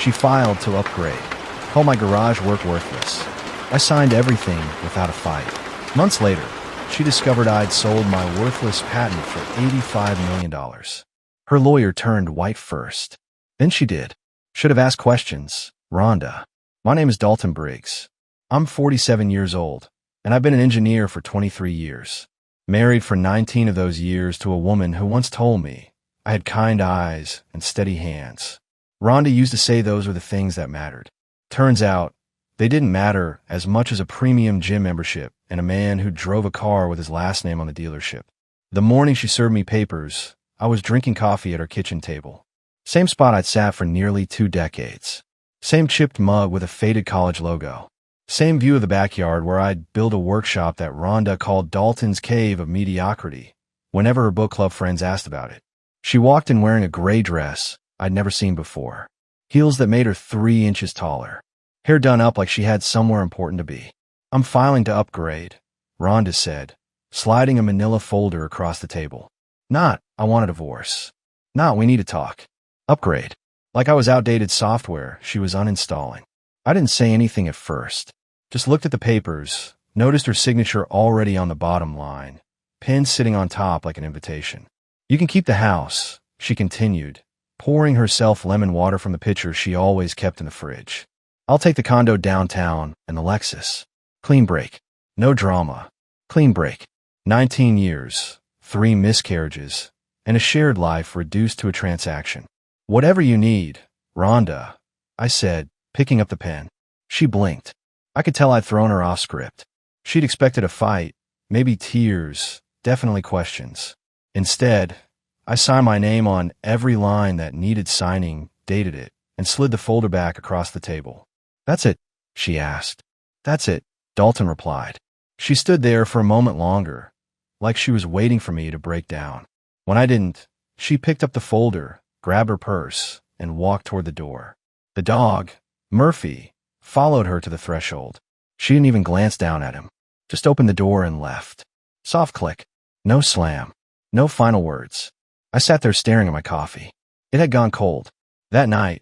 She filed to upgrade. Called my garage work worthless. I signed everything without a fight. Months later, she discovered I'd sold my worthless patent for $85 million. Her lawyer turned white first. Then she did. Should have asked questions. Rhonda. My name is Dalton Briggs. I'm 47 years old, and I've been an engineer for 23 years. Married for 19 of those years to a woman who once told me I had kind eyes and steady hands. Rhonda used to say those were the things that mattered. Turns out, they didn't matter as much as a premium gym membership and a man who drove a car with his last name on the dealership. The morning she served me papers, I was drinking coffee at her kitchen table. Same spot I'd sat for nearly 2 decades. Same chipped mug with a faded college logo. Same view of the backyard where I'd build a workshop that Rhonda called Dalton's Cave of Mediocrity whenever her book club friends asked about it. She walked in wearing a gray dress I'd never seen before. Heels that made her 3 inches taller. Hair done up like she had somewhere important to be. I'm filing to upgrade, Rhonda said, sliding a manila folder across the table. Not, I want a divorce. Not, we need to talk. Upgrade. Like I was outdated software she was uninstalling. I didn't say anything at first. Just looked at the papers, noticed her signature already on the bottom line, pen sitting on top like an invitation. You can keep the house, she continued, pouring herself lemon water from the pitcher she always kept in the fridge. I'll take the condo downtown and the Lexus. Clean break. No drama. Clean break. 19 years, 3 miscarriages, and a shared life reduced to a transaction. Whatever you need, Rhonda, I said, picking up the pen. She blinked. I could tell I'd thrown her off script. She'd expected a fight, maybe tears, definitely questions. Instead, I signed my name on every line that needed signing, dated it, and slid the folder back across the table. That's it, she asked. That's it, Dalton replied. She stood there for a moment longer, like she was waiting for me to break down. When I didn't, she picked up the folder, grabbed her purse, and walked toward the door. The dog, Murphy, followed her to the threshold. She didn't even glance down at him, just opened the door and left. Soft click. No slam. No final words. I sat there staring at my coffee. It had gone cold. That night,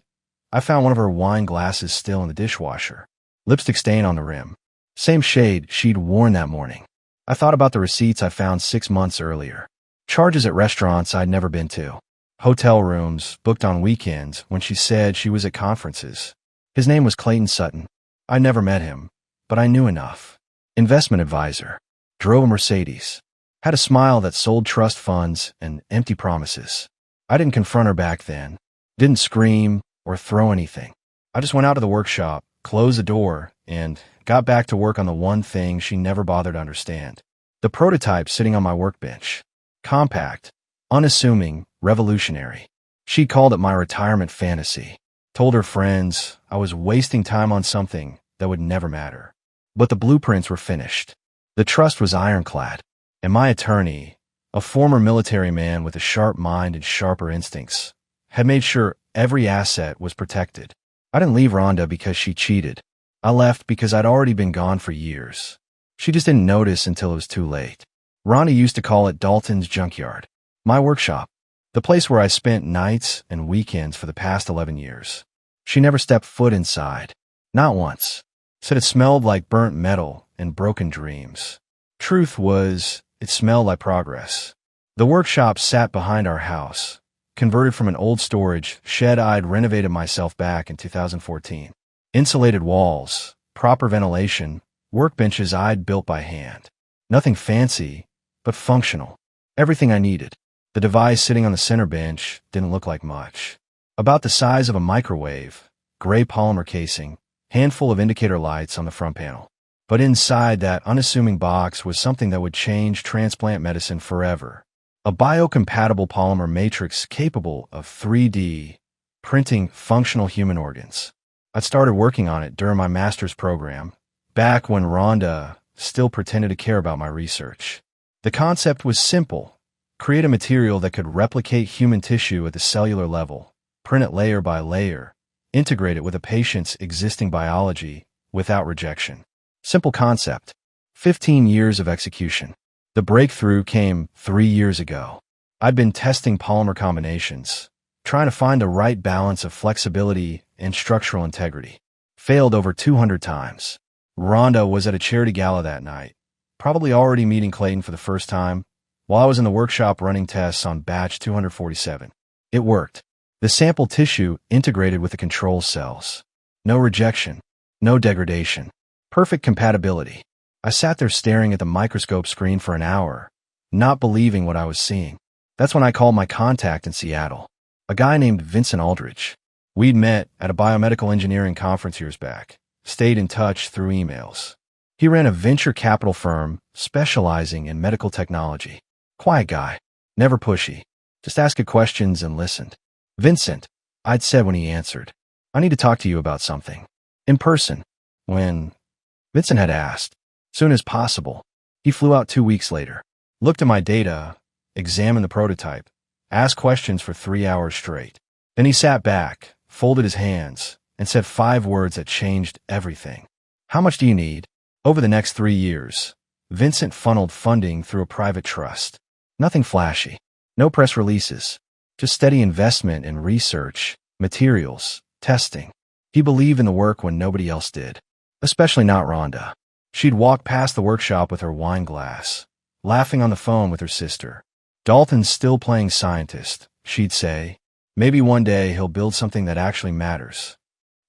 I found one of her wine glasses still in the dishwasher. Lipstick stain on the rim. Same shade she'd worn that morning. I thought about the receipts I found 6 months earlier. Charges at restaurants I'd never been to. Hotel rooms booked on weekends when she said she was at conferences. His name was Clayton Sutton. I never met him, but I knew enough. Investment advisor. Drove a Mercedes. Had a smile that sold trust funds and empty promises. I didn't confront her back then. Didn't scream or throw anything. I just went out to the workshop, closed the door, and got back to work on the one thing she never bothered to understand. The prototype sitting on my workbench. Compact, unassuming, revolutionary. She called it my retirement fantasy. Told her friends I was wasting time on something that would never matter. But the blueprints were finished. The trust was ironclad. And my attorney, a former military man with a sharp mind and sharper instincts, had made sure every asset was protected. I didn't leave Rhonda because she cheated. I left because I'd already been gone for years. She just didn't notice until it was too late. Rhonda used to call it Dalton's junkyard. My workshop. The place where I spent nights and weekends for the past 11 years. She never stepped foot inside. Not once. Said it smelled like burnt metal and broken dreams. Truth was, it smelled like progress. The workshop sat behind our house, converted from an old storage shed I'd renovated myself back in 2014. Insulated walls, proper ventilation, workbenches I'd built by hand. Nothing fancy, but functional. Everything I needed. The device sitting on the center bench didn't look like much. About the size of a microwave, gray polymer casing, handful of indicator lights on the front panel. But inside that unassuming box was something that would change transplant medicine forever. A biocompatible polymer matrix capable of 3D printing functional human organs. I'd started working on it during my master's program, back when Rhonda still pretended to care about my research. The concept was simple. Create a material that could replicate human tissue at the cellular level, print it layer by layer, integrate it with a patient's existing biology without rejection. Simple concept. 15 years of execution. The breakthrough came 3 years ago. I'd been testing polymer combinations, trying to find the right balance of flexibility and structural integrity. Failed over 200 times. Rhonda was at a charity gala that night, probably already meeting Clayton for the first time, while I was in the workshop running tests on batch 247. It worked. The sample tissue integrated with the control cells. No rejection. No degradation. Perfect compatibility. I sat there staring at the microscope screen for an hour, not believing what I was seeing. That's when I called my contact in Seattle, a guy named Vincent Aldridge. We'd met at a biomedical engineering conference years back, stayed in touch through emails. He ran a venture capital firm specializing in medical technology. Quiet guy, never pushy, just asked questions and listened. Vincent, I'd said when he answered, I need to talk to you about something. In person. When? Vincent had asked. Soon as possible. He flew out 2 weeks later. Looked at my data, examined the prototype, asked questions for 3 hours straight. Then he sat back, folded his hands, and said 5 words that changed everything. How much do you need? Over the next 3 years, Vincent funneled funding through a private trust. Nothing flashy. No press releases. Just steady investment in research, materials, testing. He believed in the work when nobody else did. Especially not Rhonda. She'd walk past the workshop with her wine glass, laughing on the phone with her sister. Dalton's still playing scientist, she'd say. Maybe one day he'll build something that actually matters.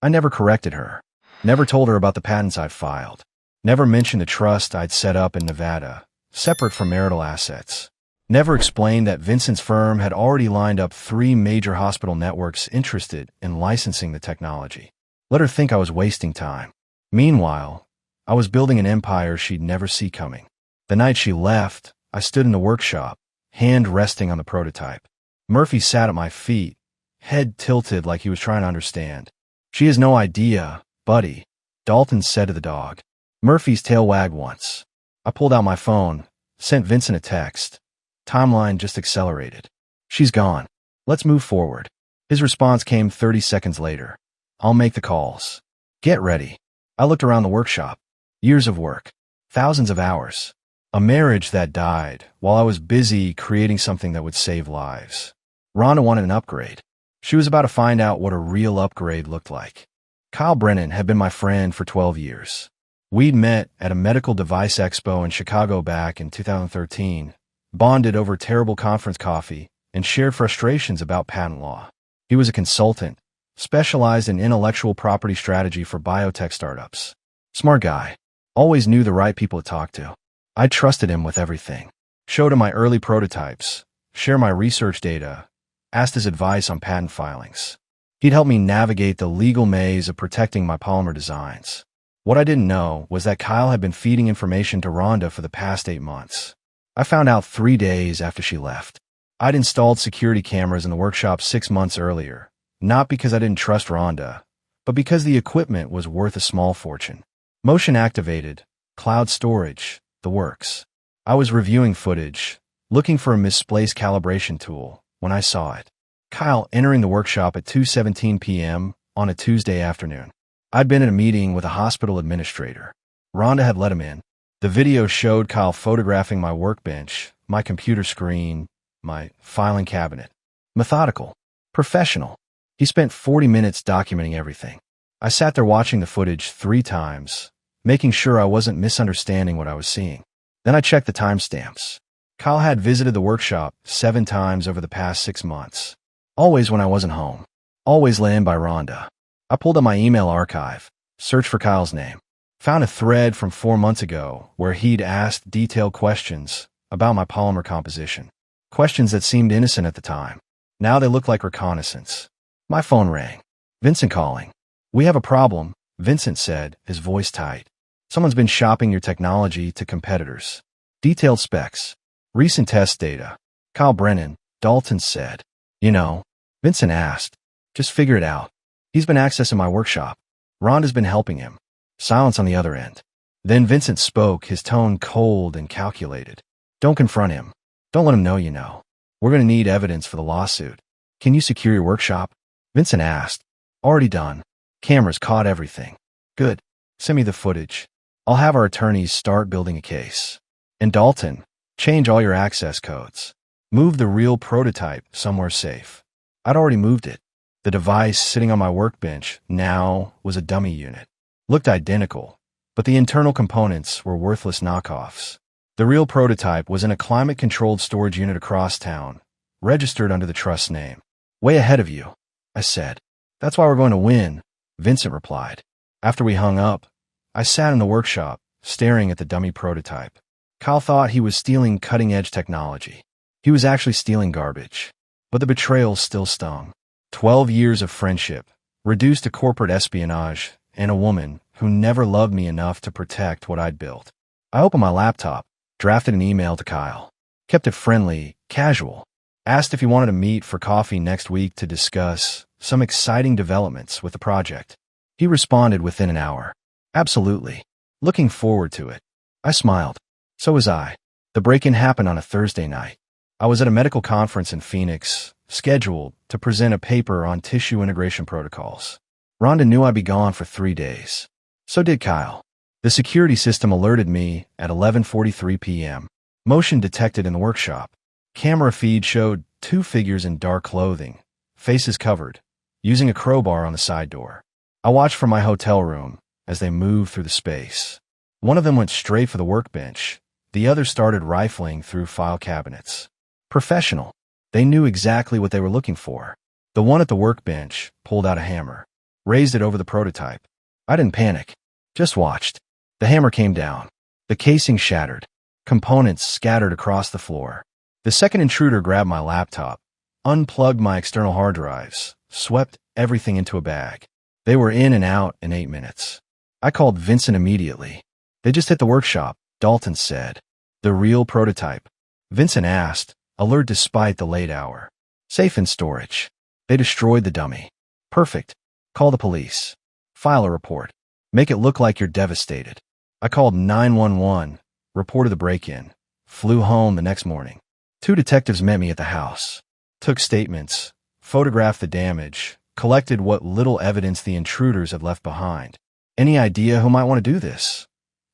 I never corrected her. Never told her about the patents I'd filed. Never mentioned the trust I'd set up in Nevada, separate from marital assets. Never explained that Vincent's firm had already lined up 3 major hospital networks interested in licensing the technology. Let her think I was wasting time. Meanwhile, I was building an empire she'd never see coming. The night she left, I stood in the workshop, hand resting on the prototype. Murphy sat at my feet, head tilted like he was trying to understand. She has no idea, buddy, Dalton said to the dog. Murphy's tail wagged once. I pulled out my phone, sent Vincent a text. Timeline just accelerated. She's gone. Let's move forward. His response came 30 seconds later. I'll make the calls. Get ready. I looked around the workshop. Years of work. Thousands of hours. A marriage that died while I was busy creating something that would save lives. Rhonda wanted an upgrade. She was about to find out what a real upgrade looked like. Kyle Brennan had been my friend for 12 years. We'd met at a medical device expo in Chicago back in 2013, bonded over terrible conference coffee, and shared frustrations about patent law. He was a consultant, specialized in intellectual property strategy for biotech startups. Smart guy. Always knew the right people to talk to. I trusted him with everything. Showed him my early prototypes, shared my research data, asked his advice on patent filings. He'd help me navigate the legal maze of protecting my polymer designs. What I didn't know was that Kyle had been feeding information to Rhonda for the past 8 months. I found out 3 days after she left. I'd installed security cameras in the workshop 6 months earlier, not because I didn't trust Rhonda, but because the equipment was worth a small fortune. Motion activated, cloud storage, the works. I was reviewing footage, looking for a misplaced calibration tool, when I saw it. Kyle entering the workshop at 2:17 p.m. on a Tuesday afternoon. I'd been at a meeting with a hospital administrator. Rhonda had let him in. The video showed Kyle photographing my workbench, my computer screen, my filing cabinet. Methodical. Professional. He spent 40 minutes documenting everything. I sat there watching the footage 3 times, making sure I wasn't misunderstanding what I was seeing. Then I checked the timestamps. Kyle had visited the workshop 7 times over the past 6 months. Always when I wasn't home. Always led in by Rhonda. I pulled up my email archive, searched for Kyle's name. Found a thread from 4 months ago where he'd asked detailed questions about my polymer composition. Questions that seemed innocent at the time. Now they look like reconnaissance. My phone rang. Vincent calling. We have a problem, Vincent said, his voice tight. Someone's been shopping your technology to competitors. Detailed specs. Recent test data. Kyle Brennan, Dalton said. You know, Vincent asked. Just figure it out. He's been accessing my workshop. Rhonda's been helping him. Silence on the other end. Then Vincent spoke, his tone cold and calculated. Don't confront him. Don't let him know you know. We're going to need evidence for the lawsuit. Can you secure your workshop? Vincent asked. Already done. Cameras caught everything. Good. Send me the footage. I'll have our attorneys start building a case. And Dalton, change all your access codes. Move the real prototype somewhere safe. I'd already moved it. The device sitting on my workbench now was a dummy unit. Looked identical, but the internal components were worthless knockoffs. The real prototype was in a climate-controlled storage unit across town, registered under the trust's name. Way ahead of you, I said. That's why we're going to win, Vincent replied. After we hung up, I sat in the workshop, staring at the dummy prototype. Kyle thought he was stealing cutting-edge technology. He was actually stealing garbage. But the betrayal still stung. 12 years of friendship, reduced to corporate espionage, and a woman who never loved me enough to protect what I'd built. I opened my laptop, drafted an email to Kyle, kept it friendly, casual, asked if he wanted to meet for coffee next week to discuss some exciting developments with the project. He responded within an hour. Absolutely. Looking forward to it. I smiled. So was I. The break-in happened on a Thursday night. I was at a medical conference in Phoenix, scheduled to present a paper on tissue integration protocols. Rhonda knew I'd be gone for 3 days. So did Kyle. The security system alerted me at 11:43 p.m. Motion detected in the workshop. Camera feed showed 2 figures in dark clothing, faces covered, using a crowbar on the side door. I watched from my hotel room as they moved through the space. One of them went straight for the workbench. The other started rifling through file cabinets. Professional. They knew exactly what they were looking for. The one at the workbench pulled out a hammer, raised it over the prototype. I didn't panic, just watched. The hammer came down. The casing shattered. Components scattered across the floor. The second intruder grabbed my laptop, unplugged my external hard drives, swept everything into a bag. They were in and out in 8 minutes. I called Vincent immediately. They just hit the workshop, Dalton said. The real prototype. Vincent asked, alert despite the late hour. Safe in storage. They destroyed the dummy. Perfect. Call the police. File a report. Make it look like you're devastated. I called 911, reported the break-in, flew home the next morning. 2 detectives met me at the house, took statements, photographed the damage, collected what little evidence the intruders had left behind. Any idea who might want to do this?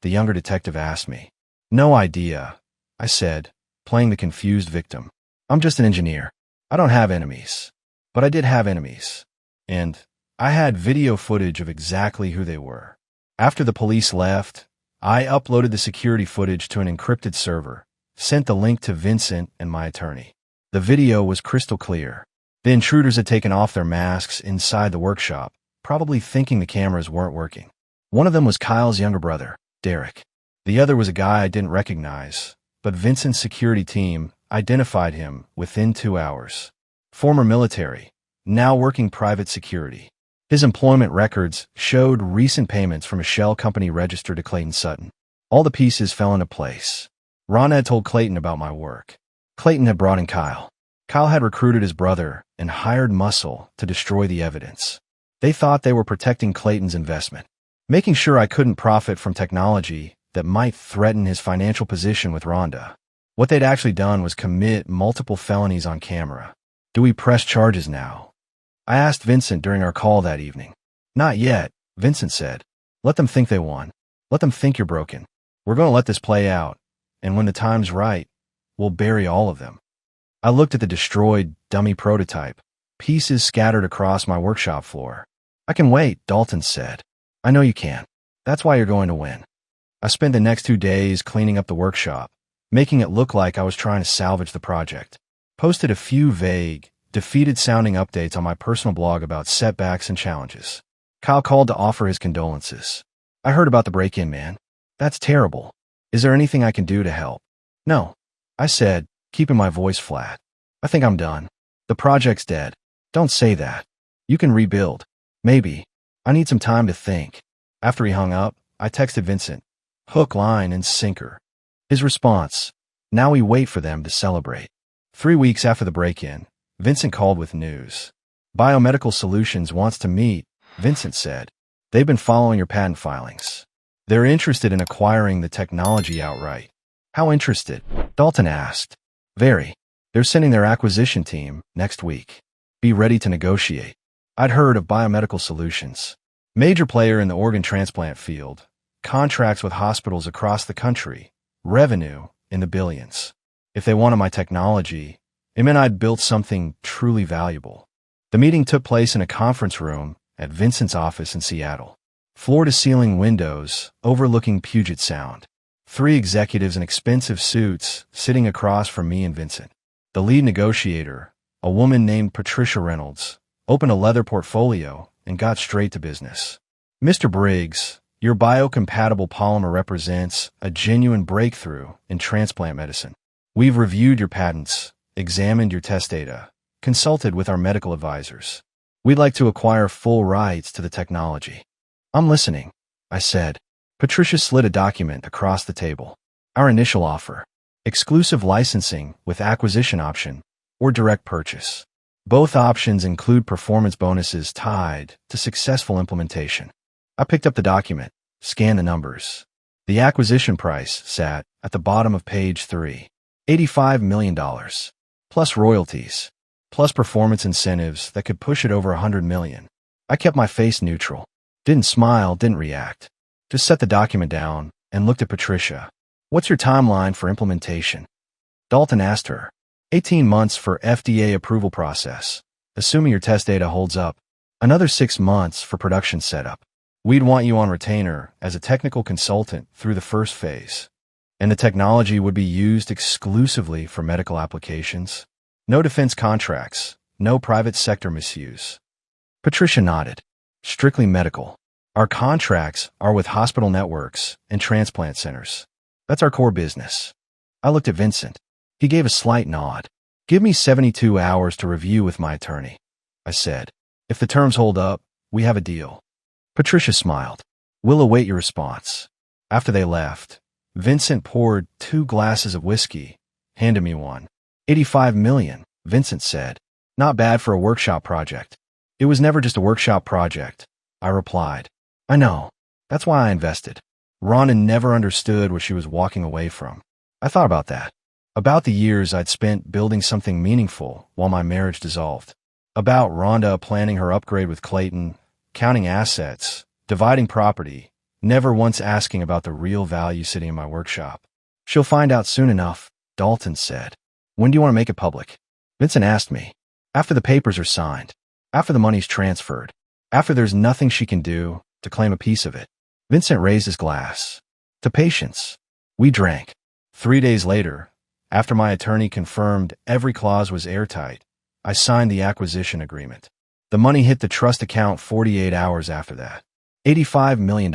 The younger detective asked me. No idea, I said, playing the confused victim. I'm just an engineer. I don't have enemies. But I did have enemies. And I had video footage of exactly who they were. After the police left, I uploaded the security footage to an encrypted server, sent the link to Vincent and my attorney. The video was crystal clear. The intruders had taken off their masks inside the workshop, probably thinking the cameras weren't working. One of them was Kyle's younger brother, Derek. The other was a guy I didn't recognize, but Vincent's security team identified him within 2 hours. Former military, now working private security. His employment records showed recent payments from a shell company registered to Clayton Sutton. All the pieces fell into place. Ron had told Clayton about my work. Clayton had brought in Kyle. Kyle had recruited his brother and hired Muscle to destroy the evidence. They thought they were protecting Clayton's investment, making sure I couldn't profit from technology that might threaten his financial position with Rhonda. What they'd actually done was commit multiple felonies on camera. Do we press charges now? I asked Vincent during our call that evening. Not yet, Vincent said. Let them think they won. Let them think you're broken. We're going to let this play out, and when the time's right, we'll bury all of them. I looked at the destroyed dummy prototype, pieces scattered across my workshop floor. I can wait, Dalton said. I know you can. That's why you're going to win. I spent the next 2 days cleaning up the workshop, making it look like I was trying to salvage the project. Posted a few vague, defeated-sounding updates on my personal blog about setbacks and challenges. Kyle called to offer his condolences. I heard about the break-in, man. That's terrible. Is there anything I can do to help? No, I said, keeping my voice flat. I think I'm done. The project's dead. Don't say that. You can rebuild. Maybe. I need some time to think. After he hung up, I texted Vincent. Hook, line, and sinker. His response. Now we wait for them to celebrate. 3 weeks after the break-in, Vincent called with news. Biomedical Solutions wants to meet, Vincent said. They've been following your patent filings. They're interested in acquiring the technology outright. How interested? Dalton asked. Very. They're sending their acquisition team next week. Be ready to negotiate. I'd heard of Biomedical Solutions. Major player in the organ transplant field. Contracts with hospitals across the country. Revenue in the billions. If they wanted my technology, it meant I'd built something truly valuable. The meeting took place in a conference room at Vincent's office in Seattle. Floor-to-ceiling windows overlooking Puget Sound. 3 executives in expensive suits sitting across from me and Vincent. The lead negotiator, a woman named Patricia Reynolds, opened a leather portfolio and got straight to business. Mr. Briggs, your biocompatible polymer represents a genuine breakthrough in transplant medicine. We've reviewed your patents, examined your test data, consulted with our medical advisors. We'd like to acquire full rights to the technology. I'm listening, I said. Patricia slid a document across the table. Our initial offer: exclusive licensing with acquisition option or direct purchase. Both options include performance bonuses tied to successful implementation. I picked up the document, scanned the numbers. The acquisition price sat at the bottom of page 3. $85 million, plus royalties, plus performance incentives that could push it over $100 million. I kept my face neutral. Didn't smile, didn't react. Just set the document down and looked at Patricia. What's your timeline for implementation? Dalton asked her. 18 months for FDA approval process, assuming your test data holds up. Another 6 months for production setup. We'd want you on retainer as a technical consultant through the first phase. And the technology would be used exclusively for medical applications. No defense contracts, no private sector misuse. Patricia nodded. Strictly medical. Our contracts are with hospital networks and transplant centers. That's our core business. I looked at Vincent. He gave a slight nod. Give me 72 hours to review with my attorney, I said. If the terms hold up, we have a deal. Patricia smiled. We'll await your response. After they left, Vincent poured 2 glasses of whiskey, handed me one. $85 million, Vincent said. Not bad for a workshop project. It was never just a workshop project, I replied. I know. That's why I invested. Rhonda never understood what she was walking away from. I thought about that. About the years I'd spent building something meaningful while my marriage dissolved. About Rhonda planning her upgrade with Clayton, counting assets, dividing property, never once asking about the real value sitting in my workshop. She'll find out soon enough, Dalton said. When do you want to make it public? Vincent asked me. After the papers are signed. After the money's transferred. After there's nothing she can do to claim a piece of it. Vincent raised his glass. To patience. We drank. 3 days later, after my attorney confirmed every clause was airtight, I signed the acquisition agreement. The money hit the trust account 48 hours after that. $85 million.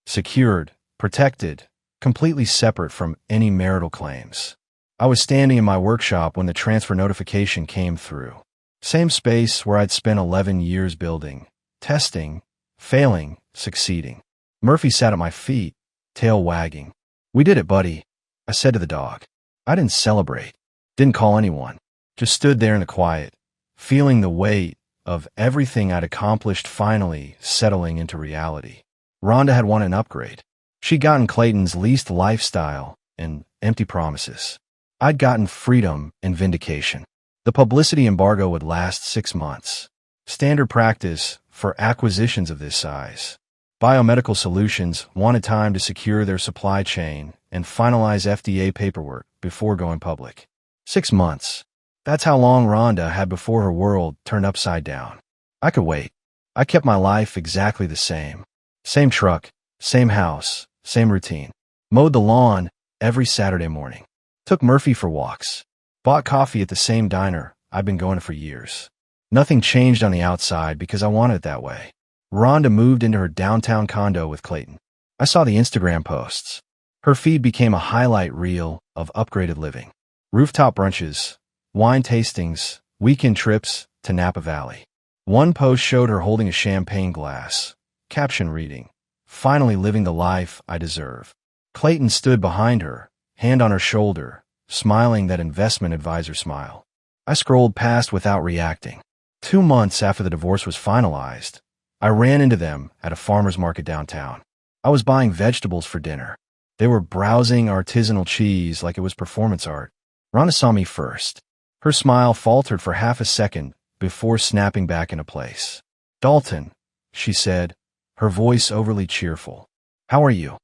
Secured, protected, completely separate from any marital claims. I was standing in my workshop when the transfer notification came through. Same space where I'd spent 11 years building, testing, failing, succeeding. Murphy sat at my feet, tail wagging. We did it, buddy, I said to the dog. I didn't celebrate, didn't call anyone, just stood there in the quiet, feeling the weight of everything I'd accomplished finally settling into reality. Rhonda had won an upgrade. She'd gotten Clayton's leased lifestyle and empty promises. I'd gotten freedom and vindication. The publicity embargo would last 6 months. Standard practice for acquisitions of this size. Biomedical Solutions wanted time to secure their supply chain and finalize FDA paperwork before going public. 6 months. That's how long Rhonda had before her world turned upside down. I could wait. I kept my life exactly the same. Same truck, same house, same routine. Mowed the lawn every Saturday morning. Took Murphy for walks. Bought coffee at the same diner I'd been going to for years. Nothing changed on the outside because I wanted it that way. Rhonda moved into her downtown condo with Clayton. I saw the Instagram posts. Her feed became a highlight reel of upgraded living. Rooftop brunches, wine tastings, weekend trips to Napa Valley. One post showed her holding a champagne glass, caption reading, "Finally living the life I deserve." Clayton stood behind her, hand on her shoulder, smiling that investment advisor smile. I scrolled past without reacting. 2 months after the divorce was finalized, I ran into them at a farmer's market downtown. I was buying vegetables for dinner. They were browsing artisanal cheese like it was performance art. Rhonda saw me first. Her smile faltered for half a second before snapping back into place. "Dalton," she said, her voice overly cheerful. "How are you?"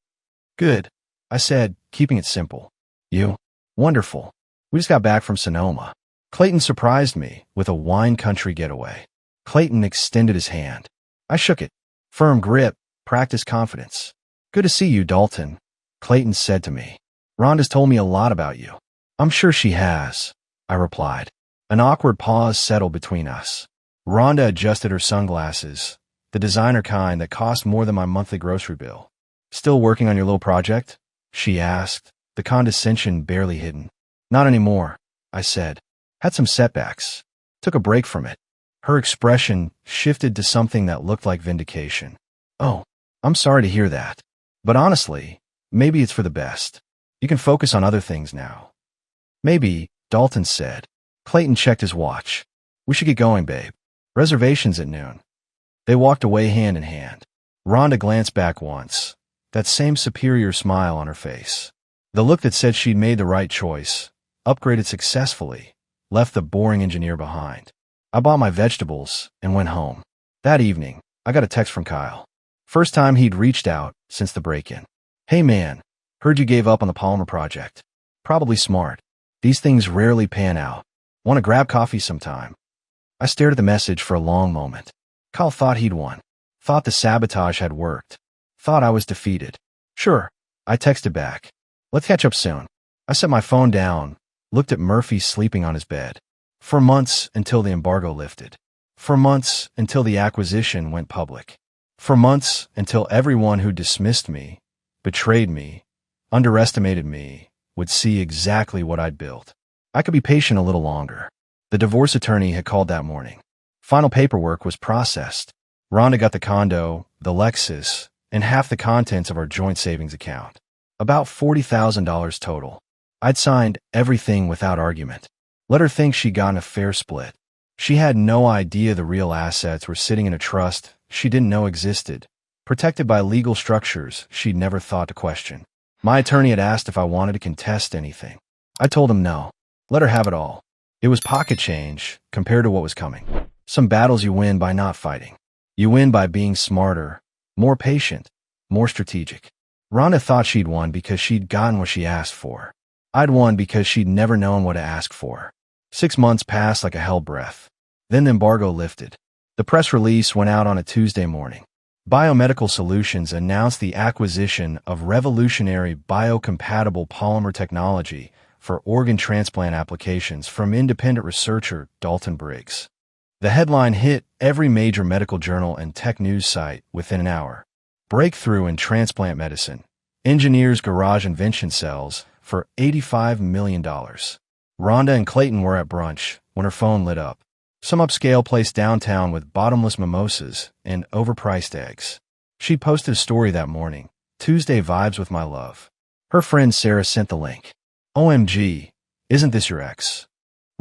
"Good," I said, keeping it simple. "You?" "Wonderful. We just got back from Sonoma." Clayton surprised me with a wine country getaway. Clayton extended his hand. I shook it. Firm grip, practice confidence. Good to see you, Dalton, Clayton said to me. Rhonda's told me a lot about you. I'm sure she has, I replied. An awkward pause settled between us. Rhonda adjusted her sunglasses, the designer kind that cost more than my monthly grocery bill. Still working on your little project? She asked, the condescension barely hidden. Not anymore, I said. Had some setbacks. Took a break from it. Her expression shifted to something that looked like vindication. Oh, I'm sorry to hear that. But honestly, maybe it's for the best. You can focus on other things now. Maybe, Dalton said. Clayton checked his watch. We should get going, babe. Reservations at noon. They walked away hand in hand. Rhonda glanced back once, that same superior smile on her face. The look that said she'd made the right choice, upgraded successfully, left the boring engineer behind. I bought my vegetables and went home. That evening, I got a text from Kyle. First time he'd reached out since the break-in. Hey man, heard you gave up on the polymer project. Probably smart. These things rarely pan out. Want to grab coffee sometime? I stared at the message for a long moment. Kyle thought he'd won. Thought the sabotage had worked. Thought I was defeated. Sure, I texted back. Let's catch up soon. I set my phone down, looked at Murphy sleeping on his bed. For months until the embargo lifted. For months until the acquisition went public. For months until everyone who dismissed me, betrayed me, underestimated me, would see exactly what I'd built. I could be patient a little longer. The divorce attorney had called that morning. Final paperwork was processed. Rhonda got the condo, the Lexus, and half the contents of our joint savings account. About $40,000 total. I'd signed everything without argument. Let her think she'd gotten a fair split. She had no idea the real assets were sitting in a trust she didn't know existed, protected by legal structures she'd never thought to question. My attorney had asked if I wanted to contest anything. I told him no. Let her have it all. It was pocket change compared to what was coming. Some battles you win by not fighting. You win by being smarter, more patient, more strategic. Rhonda thought she'd won because she'd gotten what she asked for. I'd won because she'd never known what to ask for. 6 months passed like a hell breath. Then the embargo lifted. The press release went out on a Tuesday morning. Biomedical Solutions announced the acquisition of revolutionary biocompatible polymer technology for organ transplant applications from independent researcher Dalton Briggs. The headline hit every major medical journal and tech news site within an hour. Breakthrough in transplant medicine. Engineers garage invention cells for $85 million. Rhonda and Clayton were at brunch when her phone lit up. Some upscale place downtown with bottomless mimosas and overpriced eggs. She posted a story that morning. Tuesday vibes with my love. Her friend Sarah sent the link. OMG, isn't this your ex?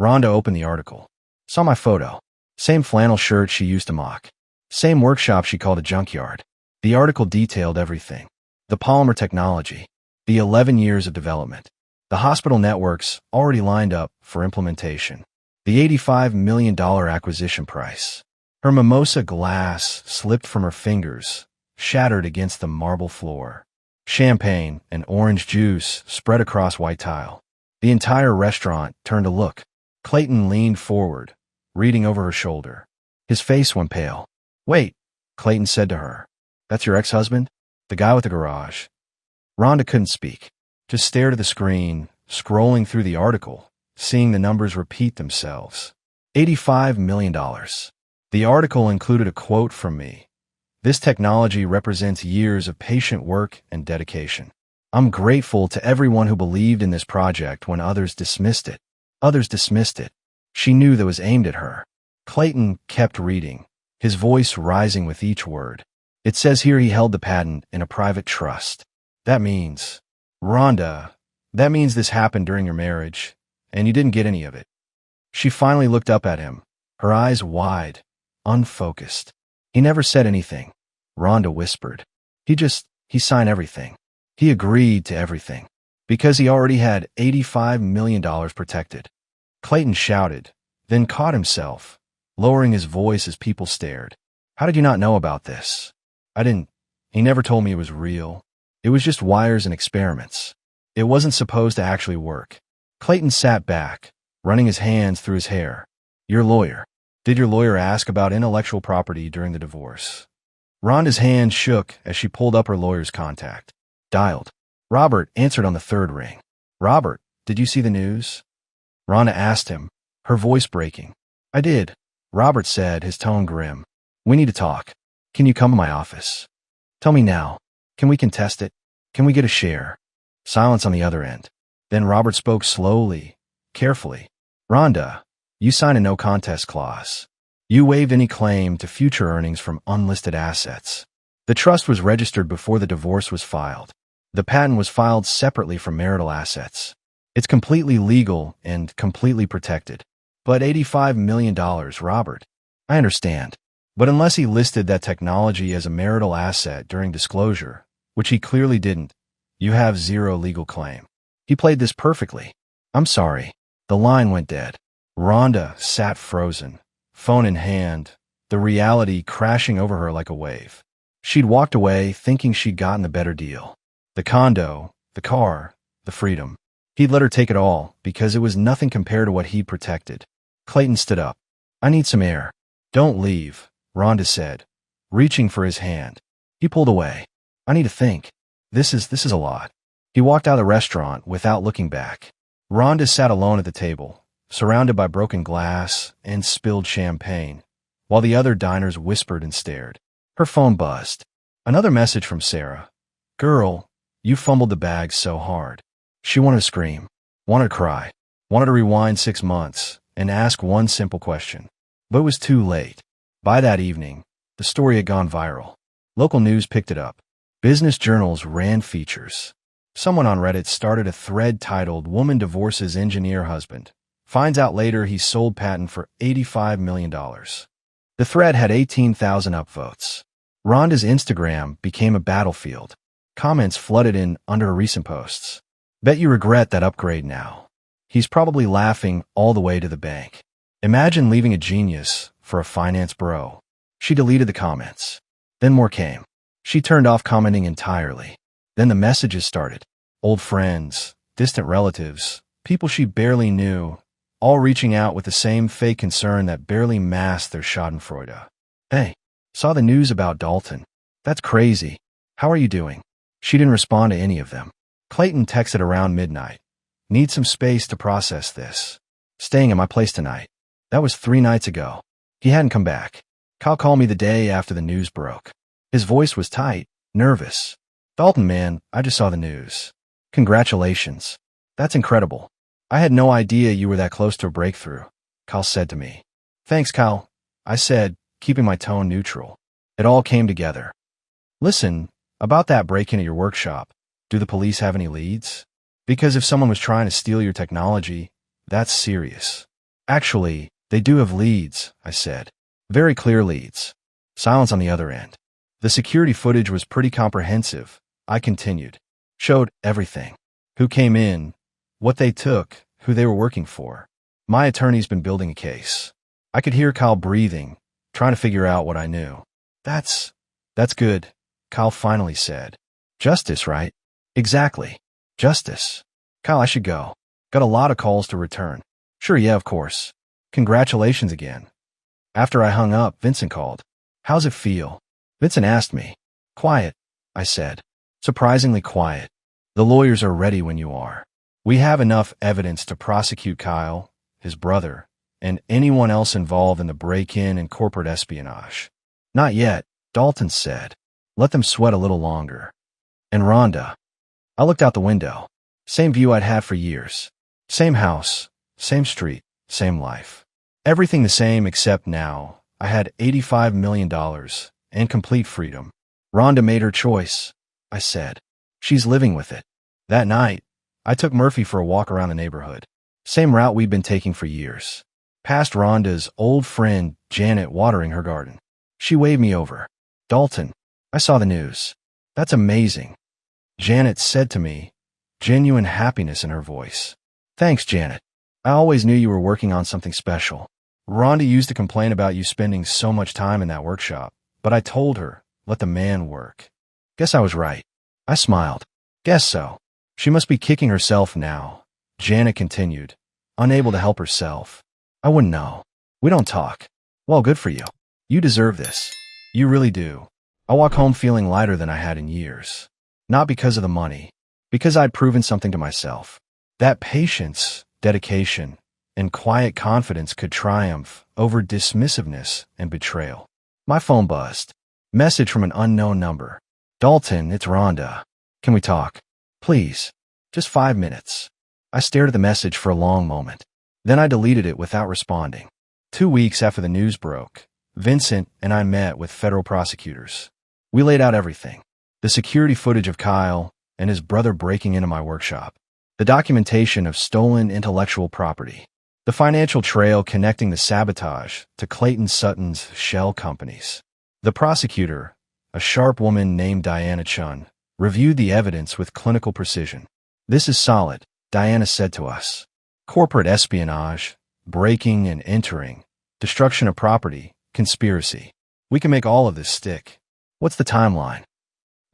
Rhonda opened the article. Saw my photo. Same flannel shirt she used to mock. Same workshop she called a junkyard. The article detailed everything. The polymer technology. The 11 years of development. The hospital networks already lined up for implementation. The $85 million acquisition price. Her mimosa glass slipped from her fingers, shattered against the marble floor. Champagne and orange juice spread across white tile. The entire restaurant turned to look. Clayton leaned forward, reading over her shoulder. His face went pale. Wait, Clayton said to her. That's your ex-husband? The guy with the garage? Rhonda couldn't speak. Just stared at the screen, scrolling through the article, seeing the numbers repeat themselves. $85 million. The article included a quote from me. This technology represents years of patient work and dedication. I'm grateful to everyone who believed in this project when others dismissed it. Others dismissed it. She knew that was aimed at her. Clayton kept reading, his voice rising with each word. It says here he held the patent in a private trust. That means, Rhonda, that means this happened during your marriage, and you didn't get any of it. She finally looked up at him, her eyes wide, unfocused. He never said anything. Rhonda whispered. He signed everything. He agreed to everything. Because he already had $85 million protected. Clayton shouted, then caught himself, lowering his voice as people stared. How did you not know about this? I didn't. He never told me it was real. It was just wires and experiments. It wasn't supposed to actually work. Clayton sat back, running his hands through his hair. Your lawyer. Did your lawyer ask about intellectual property during the divorce? Rhonda's hand shook as she pulled up her lawyer's contact. Dialed. Robert answered on the third ring. Robert, did you see the news? Rhonda asked him, her voice breaking. I did, Robert said, his tone grim. We need to talk. Can you come to my office? Tell me now. Can we contest it? Can we get a share? Silence on the other end. Then Robert spoke slowly, carefully. Rhonda, you signed a no contest clause. You waive any claim to future earnings from unlisted assets. The trust was registered before the divorce was filed. The patent was filed separately from marital assets. It's completely legal and completely protected. But $85 million, Robert. I understand. But unless he listed that technology as a marital asset during disclosure, which he clearly didn't, you have zero legal claim. He played this perfectly. I'm sorry. The line went dead. Rhonda sat frozen, phone in hand, the reality crashing over her like a wave. She'd walked away thinking she'd gotten the better deal. The condo, the car, the freedom. He'd let her take it all because it was nothing compared to what he'd protected. Clayton stood up. I need some air. Don't leave, Rhonda said, reaching for his hand. He pulled away. I need to think. This is a lot. He walked out of the restaurant without looking back. Rhonda sat alone at the table, surrounded by broken glass and spilled champagne, while the other diners whispered and stared. Her phone buzzed. Another message from Sarah. Girl, you fumbled the bag so hard. She wanted to scream, wanted to cry, wanted to rewind 6 months and ask one simple question. But it was too late. By that evening, the story had gone viral. Local news picked it up. Business journals ran features. Someone on Reddit started a thread titled Woman Divorces Engineer Husband. Finds out later he sold patent for $85 million. The thread had 18,000 upvotes. Rhonda's Instagram became a battlefield. Comments flooded in under her recent posts. Bet you regret that upgrade now. He's probably laughing all the way to the bank. Imagine leaving a genius for a finance bro. She deleted the comments. Then more came. She turned off commenting entirely. Then the messages started. Old friends, distant relatives, people she barely knew, all reaching out with the same fake concern that barely masked their schadenfreude. Hey, saw the news about Dalton. That's crazy. How are you doing? She didn't respond to any of them. Clayton texted around midnight. Need some space to process this. Staying at my place tonight. That was 3 nights ago. He hadn't come back. Kyle called me the day after the news broke. His voice was tight, nervous. Dalton, man, I just saw the news. Congratulations. That's incredible. I had no idea you were that close to a breakthrough, Kyle said to me. Thanks, Kyle, I said, keeping my tone neutral. It all came together. Listen, about that break-in at your workshop, do the police have any leads? Because if someone was trying to steal your technology, that's serious. Actually, they do have leads, I said. Very clear leads. Silence on the other end. The security footage was pretty comprehensive, I continued. Showed everything. Who came in, what they took, who they were working for. My attorney's been building a case. I could hear Kyle breathing, trying to figure out what I knew. That's good, Kyle finally said. Justice, right? Exactly. Justice. Kyle, I should go. Got a lot of calls to return. Sure, yeah, of course. Congratulations again. After I hung up, Vincent called. How's it feel? Vincent asked me. Quiet, I said. Surprisingly quiet. The lawyers are ready when you are. We have enough evidence to prosecute Kyle, his brother, and anyone else involved in the break-in and corporate espionage. Not yet, Dalton said. Let them sweat a little longer. And Rhonda. I looked out the window. Same view I'd had for years. Same house, same street, same life. Everything the same except now I had $85 million and complete freedom. Rhonda made her choice, I said. She's living with it. That night, I took Murphy for a walk around the neighborhood. Same route we'd been taking for years. Past Rhonda's old friend, Janet, watering her garden. She waved me over. Dalton, I saw the news. That's amazing. Janet said to me, genuine happiness in her voice. Thanks, Janet. I always knew you were working on something special. Rhonda used to complain about you spending so much time in that workshop, but I told her, let the man work. Guess I was right. I smiled. Guess so. She must be kicking herself now. Janet continued. unable to help herself. I wouldn't know. We don't talk. Well, good for you. You deserve this. You really do. I walk home feeling lighter than I had in years. Not because of the money, because I'd proven something to myself. That patience, dedication, and quiet confidence could triumph over dismissiveness and betrayal. My phone buzzed. Message from an unknown number. Dalton, it's Rhonda. Can we talk? Please. Just 5 minutes. I stared at the message for a long moment. Then I deleted it without responding. 2 weeks after the news broke, Vincent and I met with federal prosecutors. We laid out everything. The security footage of Kyle and his brother breaking into my workshop. The documentation of stolen intellectual property. The financial trail connecting the sabotage to Clayton Sutton's shell companies. The prosecutor, a sharp woman named Diana Chun, reviewed the evidence with clinical precision. This is solid, Diana said to us. Corporate espionage, breaking and entering, destruction of property, conspiracy. We can make all of this stick. What's the timeline?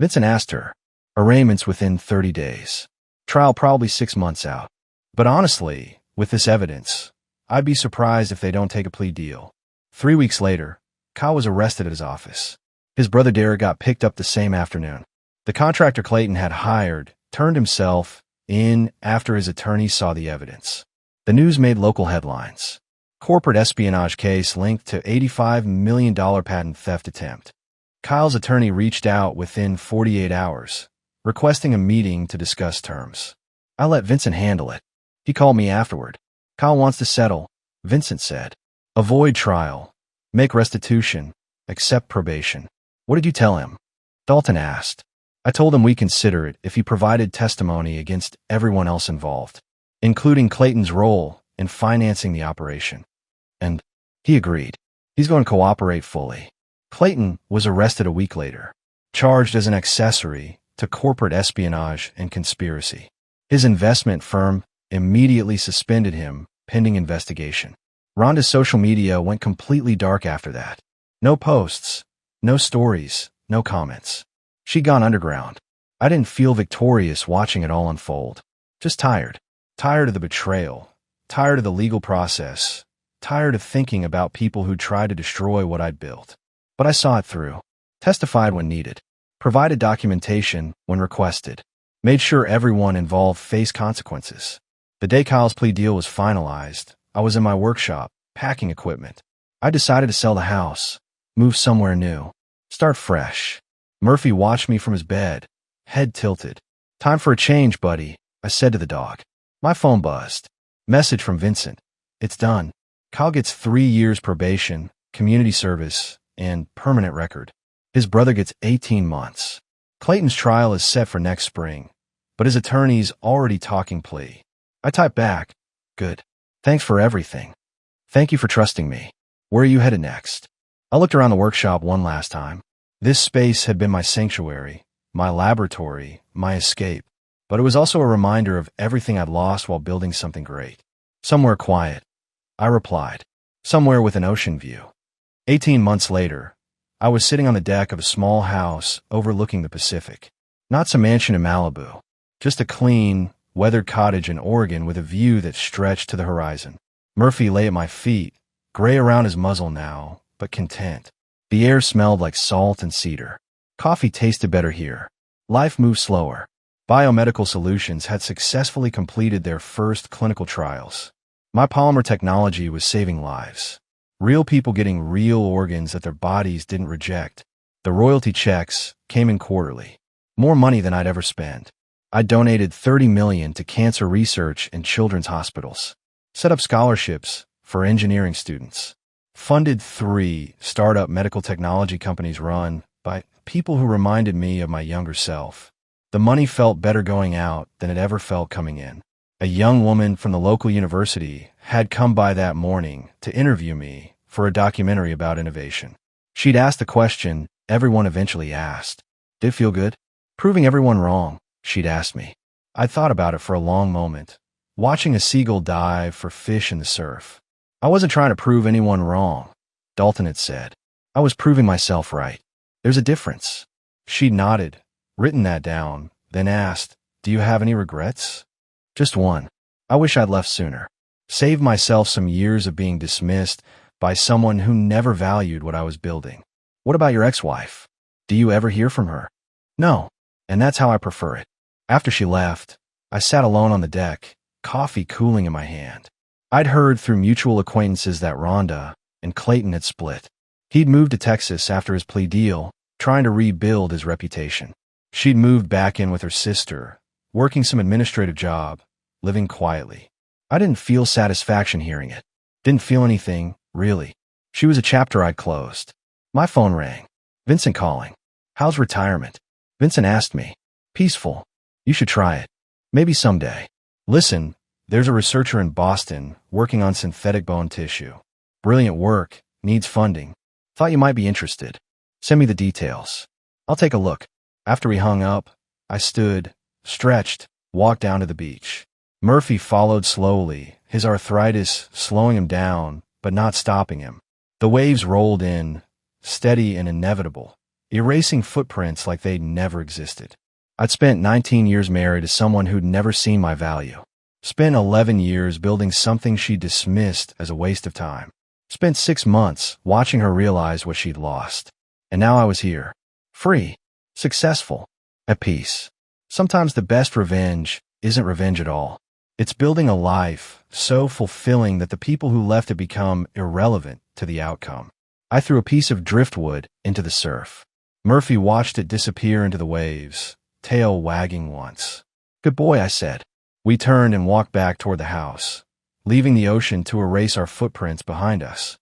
Vincent asked her. Arraignments within 30 days. Trial probably 6 months out. But honestly, with this evidence, I'd be surprised if they don't take a plea deal. 3 weeks later, Kyle was arrested at his office. His brother Derek got picked up the same afternoon. The contractor Clayton had hired turned himself in after his attorney saw the evidence. The news made local headlines. Corporate espionage case linked to $85 million patent theft attempt. Kyle's attorney reached out within 48 hours, requesting a meeting to discuss terms. I let Vincent handle it. He called me afterward. Kyle wants to settle, Vincent said. Avoid trial. Make restitution. Accept probation. What did you tell him? Dalton asked. I told him we consider it if he provided testimony against everyone else involved, including Clayton's role in financing the operation. And he agreed. He's going to cooperate fully. Clayton was arrested a week later, charged as an accessory to corporate espionage and conspiracy. His investment firm immediately suspended him pending investigation. Rhonda's social media went completely dark after that. No posts, no stories, no comments. She'd gone underground. I didn't feel victorious watching it all unfold. Just tired. Tired of the betrayal. Tired of the legal process. Tired of thinking about people who tried to destroy what I'd built. But I saw it through. Testified when needed. Provided documentation when requested. Made sure everyone involved faced consequences. The day Kyle's plea deal was finalized, I was in my workshop, packing equipment. I decided to sell the house, move somewhere new, start fresh. Murphy watched me from his bed, head tilted. Time for a change, buddy, I said to the dog. My phone buzzed. Message from Vincent. It's done. Kyle gets 3 years probation, community service, and permanent record. His brother gets 18 months. Clayton's trial is set for next spring, but his attorney's already talking plea. I typed back. Good. Thanks for everything. Thank you for trusting me. Where are you headed next? I looked around the workshop one last time. This space had been my sanctuary, my laboratory, my escape, but it was also a reminder of everything I'd lost while building something great. Somewhere quiet, I replied. Somewhere with an ocean view. 18 months later, I was sitting on the deck of a small house overlooking the Pacific. Not some mansion in Malibu, just a clean, weathered cottage in Oregon with a view that stretched to the horizon. Murphy lay at my feet, gray around his muzzle now, but content. The air smelled like salt and cedar. Coffee tasted better here. Life moved slower. Biomedical Solutions had successfully completed their first clinical trials. My polymer technology was saving lives. Real people getting real organs that their bodies didn't reject. The royalty checks came in quarterly. More money than I'd ever spent. I donated $30 million to cancer research and children's hospitals. Set up scholarships for engineering students. Funded 3 startup medical technology companies run by people who reminded me of my younger self. The money felt better going out than it ever felt coming in. A young woman from the local university had come by that morning to interview me for a documentary about innovation. She'd asked the question everyone eventually asked. Did it feel good? Proving everyone wrong, she'd asked me. I'd thought about it for a long moment, watching a seagull dive for fish in the surf. I wasn't trying to prove anyone wrong, Dalton had said. I was proving myself right. There's a difference. She nodded, written that down, then asked, Do you have any regrets? Just one. I wish I'd left sooner. Saved myself some years of being dismissed by someone who never valued what I was building. What about your ex-wife? Do you ever hear from her? No, and that's how I prefer it. After she left, I sat alone on the deck, coffee cooling in my hand. I'd heard through mutual acquaintances that Rhonda and Clayton had split. He'd moved to Texas after his plea deal, trying to rebuild his reputation. She'd moved back in with her sister, working some administrative job, living quietly. I didn't feel satisfaction hearing it. Didn't feel anything, really. She was a chapter I'd closed. My phone rang. Vincent calling. How's retirement? Vincent asked me. Peaceful. You should try it. Maybe someday. Listen, there's a researcher in Boston working on synthetic bone tissue. Brilliant work, needs funding. Thought you might be interested. Send me the details. I'll take a look. After we hung up, I stood, stretched, walked down to the beach. Murphy followed slowly, his arthritis slowing him down, but not stopping him. The waves rolled in, steady and inevitable, erasing footprints like they'd never existed. I'd spent 19 years married to someone who'd never seen my value. Spent 11 years building something she dismissed as a waste of time. Spent 6 months watching her realize what she'd lost. And now I was here. Free. Successful. At peace. Sometimes the best revenge isn't revenge at all. It's building a life so fulfilling that the people who left it become irrelevant to the outcome. I threw a piece of driftwood into the surf. Murphy watched it disappear into the waves, tail wagging once. Good boy, I said. We turned and walked back toward the house, leaving the ocean to erase our footprints behind us.